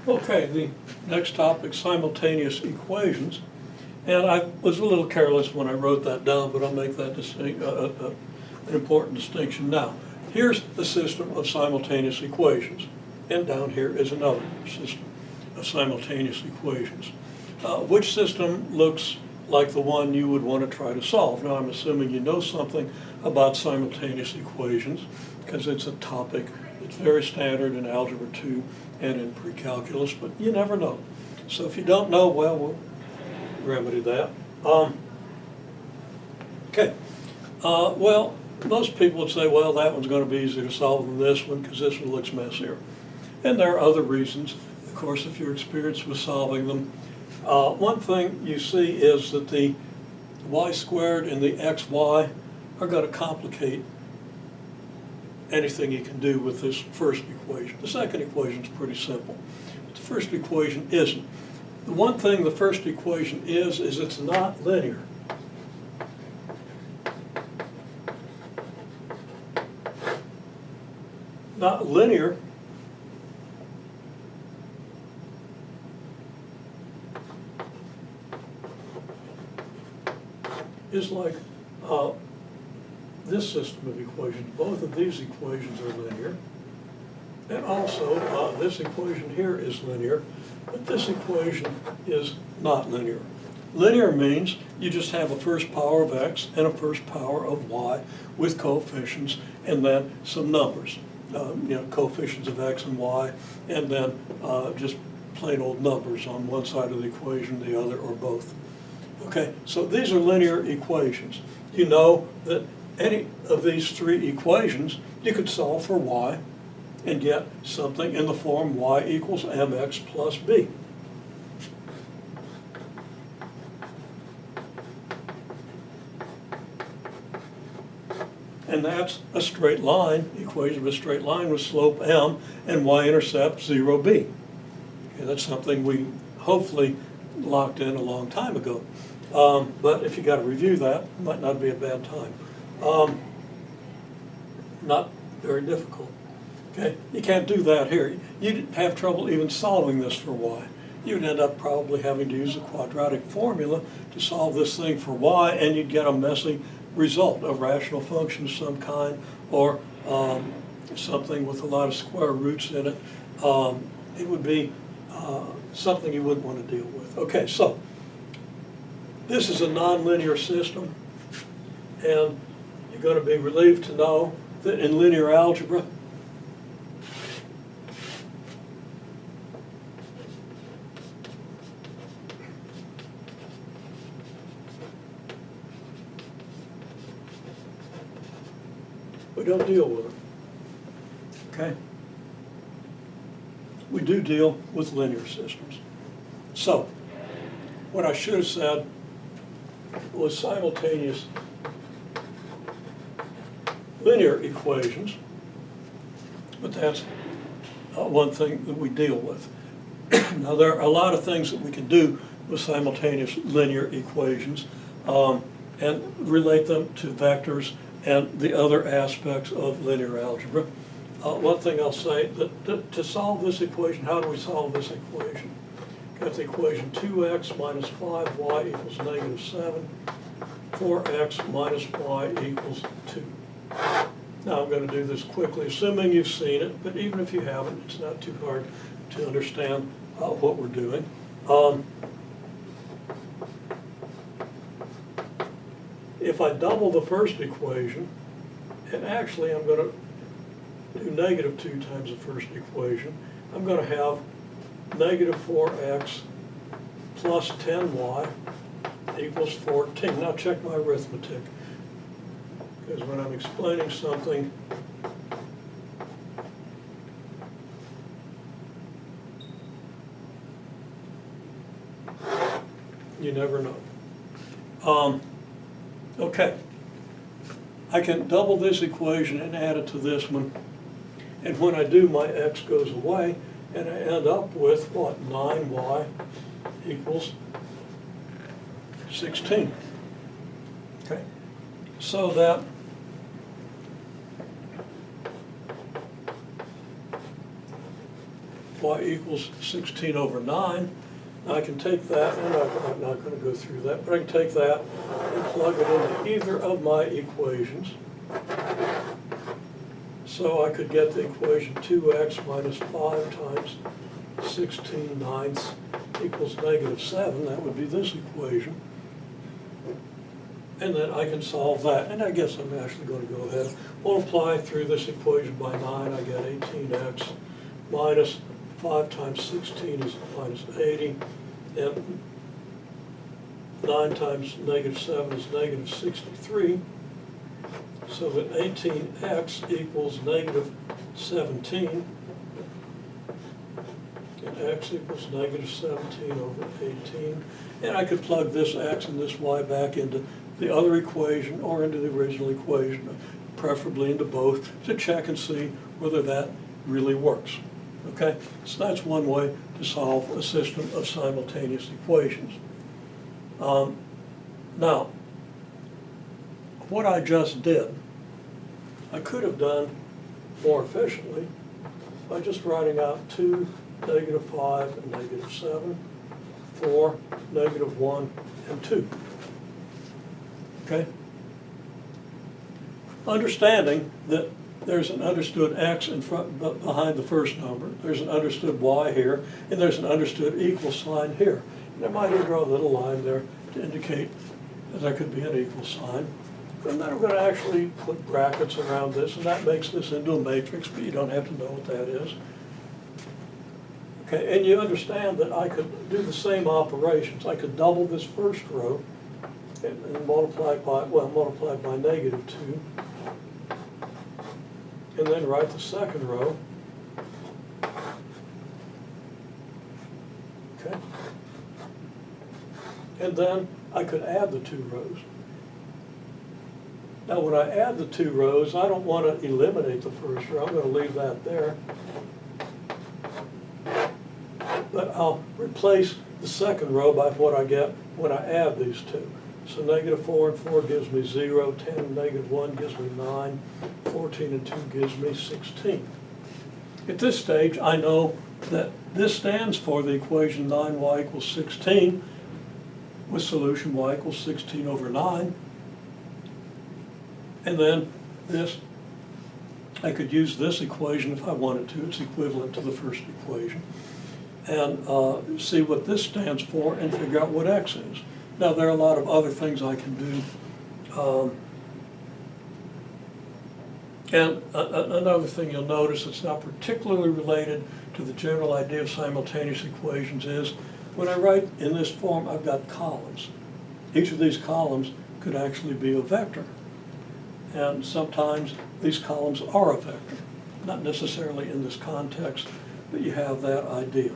Okay, the next topic, simultaneous equations. And I was a little careless when I wrote that down, but I'll make that an important distinction now. Here's the system of simultaneous equations, and down here is another system of simultaneous equations. Which system looks like the one you would want to try to solve? Now, I'm assuming you know something about simultaneous equations, because it's a topic that's very standard in Algebra 2 and in pre-calculus, but you never know. So if you don't know, well, we'll remedy that. Well, most people would say, well, that one's going to be easier to solve than this one because this one looks messier. And there are other reasons, of course, if you're experienced with solving them. One thing you see is that the y squared and the xy are going to complicate anything you can do with this first equation. The second equation is pretty simple. But the first equation isn't. The one thing the first equation is it's not linear. Not linear is like this system of equations. Both of these equations are linear. And also, this equation here is linear, but this equation is not linear. Linear means you just have a first power of x and a first power of y with coefficients and then some numbers. Coefficients of x and y, and then just plain old numbers on one side of the equation, the other, or both. Okay, so these are linear equations. You know that any of these three equations you could solve for y and get something in the form y equals mx plus b. And that's a straight line, equation of a straight line with slope m and y-intercept 0b. Okay, that's something we hopefully locked in a long time ago. But if you got to review that, it might not be a bad time. Not very difficult. Okay, you can't do that here. You'd have trouble even solving this for y. You'd end up probably having to use a quadratic formula to solve this thing for y, and you'd get a messy result, a rational function of some kind, or something with a lot of square roots in it. It would be something you wouldn't want to deal with. Okay, so this is a nonlinear system, and you're going to be relieved to know that in linear algebra, we don't deal with them. Okay? We do deal with linear systems. So, what I should have said was simultaneous linear equations, but that's one thing that we deal with. Now, there are a lot of things that we can do with simultaneous linear equations and relate them to vectors and the other aspects of linear algebra. One thing I'll say, that to solve this equation, how do we solve this equation? Got the equation 2x minus 5y equals negative 7, 4x minus y equals 2. Now I'm going to do this quickly, assuming you've seen it, but even if you haven't, it's not too hard to understand what we're doing. If I double the first equation, and actually I'm going to do negative 2 times the first equation, I'm going to have negative 4x plus 10y equals 14. Now check my arithmetic, because when I'm explaining something, you never know. Okay, I can double this equation and add it to this one, and when I do, my x goes away, and I end up with, what, 9y equals 16. Okay, so that y equals 16 over 9. I can take that, and I'm not going to go through that, but I can take that and plug it into either of my equations. So I could get the equation 2x minus 5 times 16 ninths equals negative 7. That would be this equation. And then I can solve that. And I guess I'm actually going to go ahead and multiply through this equation by 9. I get 18x minus 5 times 16 is minus 80. And 9 times negative 7 is negative 63. So that 18x equals negative 17. And x equals negative 17 over 18. And I could plug this x and this y back into the other equation or into the original equation, preferably into both, to check and see whether that really works. Okay? So that's one way to solve a system of simultaneous equations. Now, what I just did, I could have done more efficiently by just writing out 2, negative 5, and negative 7, 4, negative 1, and 2. Okay? Understanding that there's an understood x in front, behind the first number, there's an understood y here, and there's an understood equal sign here. And I might even draw a little line there to indicate that there could be an equal sign. And then we're going to actually put brackets around this, and that makes this into a matrix, but you don't have to know what that is. Okay, and you understand that I could do the same operations. I could double this first row and multiply by negative 2. And then write the second row. Okay. And then I could add the 2 rows. Now when I add the 2 rows, I don't want to eliminate the first row. I'm going to leave that there. But I'll replace the second row by what I get when I add these 2. So negative 4 and 4 gives me 0, 10 and negative 1 gives me 9, 14 and 2 gives me 16. At this stage, I know that this stands for the equation 9y equals 16, with solution y equals 16 over 9. And then this, I could use this equation if I wanted to. It's equivalent to the first equation. And see what this stands for and figure out what x is. Now, there are a lot of other things I can do. And another thing you'll notice that's not particularly related to the general idea of simultaneous equations is when I write in this form, I've got columns. Each of these columns could actually be a vector. And sometimes these columns are a vector. Not necessarily in this context, but you have that idea.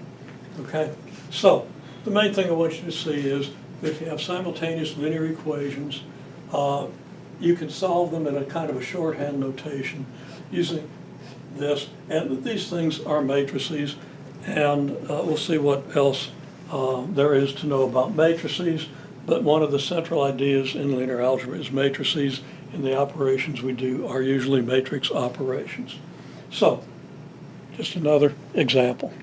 Okay? So, the main thing I want you to see is if you have simultaneous linear equations, you can solve them in a kind of a shorthand notation using this. And these things are matrices, and we'll see what else there is to know about matrices. But one of the central ideas in linear algebra is matrices, and the operations we do are usually matrix operations. So, just another example.